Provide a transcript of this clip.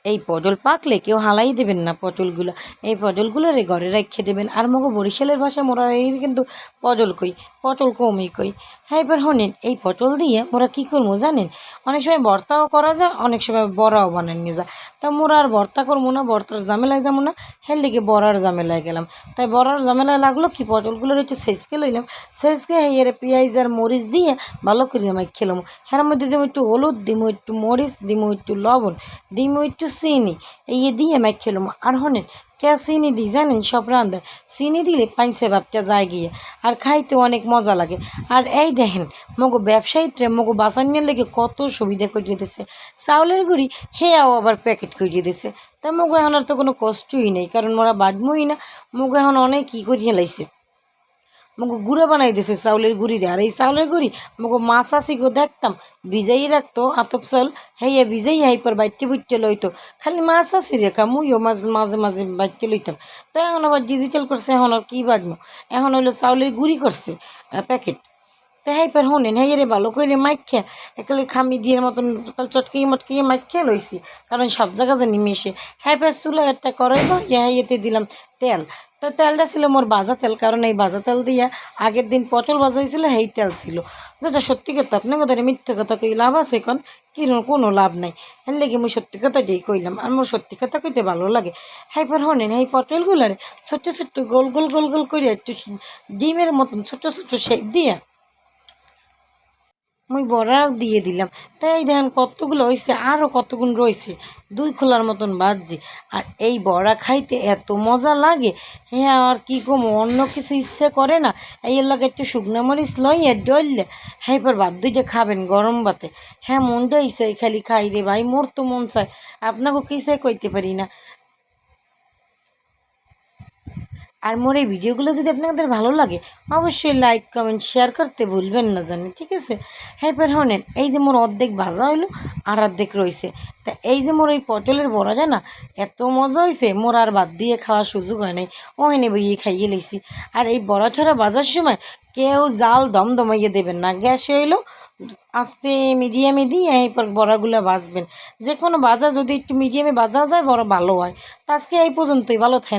এই পটল পাকলে কেউ হালাই দেবেন না পটলগুলো, এই পটলগুলো রে ঘরে রেখে দেবেন। আর মগো বরিশালের ভাষায় মোরা এই কিন্তু পটল কই, পটল কমই কই। হ্যাঁ এবার শোনেন, এই পটল দিয়ে মোরা কী করবো জানেন, অনেক সময় ভর্তাও করা যায়, অনেক সময় বড়াও বানানো যায়। তা মোরা আর ভর্তা করবো না, ভর্তার ঝামেলায় যাবো না, হের দিকে বড়ার ঝামেলায় গেলাম। তাই বড়ার ঝামেলায় লাগলো কি, পটলগুলোর একটু সেজকে লইলাম, সেজকে হেয়ারে পেঁয়াজ আর মরিচ দিয়ে ভালো করে খেলাম। হ্যাঁ মধ্যে দিব একটু হলুদ, দিব একটু মরিচ, দিব একটু লবণ, দিব একটু চিনি, এই দিয়ে খেলাম। আর হনেন কে চিনি দিই জানেন সব রান্ধায়, চিনি দিলে পাইছে ভাবটা যায় গিয়ে, আর খাইতে অনেক মজা লাগে। আর এই দেখেন মগো ব্যবসায়ীতে মগো বাঁচানোর লেগে কত সুবিধা করিয়ে দিছে, চাউলের গুঁড়ি হেয়াও আবার প্যাকেট করিয়ে দিছে। তা মগো এখন আর তো কোনো কষ্টই নেই, কারণ মোরা বাজমই না, মগো এখন অনেক কী করিয়ে লাইছে, মগো গুঁড়ো বানাই দিছে চাউলের গুঁড়ি দিয়ে। আর এই চাউলের গুঁড়ি মগো মাছ আসিগো দেখতাম ভিজাই রাখতো আতপ চাউল, হেয়ে ভিজাই হাইপার বাইটে বুটতে লইতো, খালি মাছ আসি রেখা মুইও মাঝে মাঝে মাঝে বাইটে লইতাম। তো এখন আবার ডিজিটাল করছে, এখন আর কী বাজবো, এখন হইলো চাউলের গুঁড়ি করছে প্যাকেট। তো হাইপার শোনেন হাইয়ারে ভালো করে মাইখা একালে খামি দিয়ে মতন চটকিয়ে মটকিয়ে মাইখা লইছি, কারণ সব জায়গা জানি মিশে। হাইপার চুলা একটা করাইব, হাইয়াতে দিলাম তেল। তো তেলটা ছিল মোর ভাজা তেল, কারণ এই ভাজা তেল দিয়া আগের দিন পটল ভাজা হয়েছিল, সেই তেল ছিল। যেটা সত্যি কথা, আপনাকে ধরে মিথ্যে কথা কই লাভ আছে, এখন কোনো লাভ নাই। এর লেগে মুই সত্যি কথাটাই কইলাম, আর মোর সত্যি কথা কইতে ভালো লাগে। হাইপার শোনেন এই পটলগুলারে ছোট্ট ছোট্ট গোল গোল গোল গোল করে একটু ডিমের মতন ছোট্ট ছোট্ট শেপ দিয়ে মুই বড়াও দিয়ে দিলাম। তাই দেখেন কতগুলো হয়েছে, আরও কতগুলো রয়েছে, 2 খোলার মতন বাজছে। আর এই বড়া খাইতে এত মজা লাগে, হ্যাঁ আর কী কম, অন্য কিছু ইচ্ছে করে না। এর লাগে একটু শুকনো মরিচ লইয়ে ডললে হ্যাঁ এবার ভাত 2টা খাবেন গরম ভাতে, হ্যাঁ মন যাইছে খালি খাই রে ভাই, মোর তো মন চায়, আপনাকেও কিসে কইতে পারি না। আর মোর এই ভিডিওগুলো যদি আপনাদের ভালো লাগে অবশ্যই লাইক কমেন্ট শেয়ার করতে ভুলবেন না জানি, ঠিক আছে। হ্যাঁ এবার শোনেন, এই যে মোর অর্ধেক ভাজা হইলো আর অর্ধেক রয়েছে, তা এই যে মোর এই পটলের বড়াটা না এত মজা হয়েছে, মোর আর বাদ দিয়ে খাওয়ার সুযোগ হয় নাই, ও হেনে বইয়ে খাইয়ে লইছি। আর এই বড়া ছড়া ভাজার সময় কেউ জাল দমদমাইয়ে দেবেন না, গ্যাসে হইলো আস্তে মিডিয়ামে দিয়ে এরপর বড়াগুলো ভাজবেন। যে কোনো ভাজা যদি একটু মিডিয়ামে ভাজা যায় বড় ভালো হয়। তো আজকে এই পর্যন্তই, ভালো থাকেন।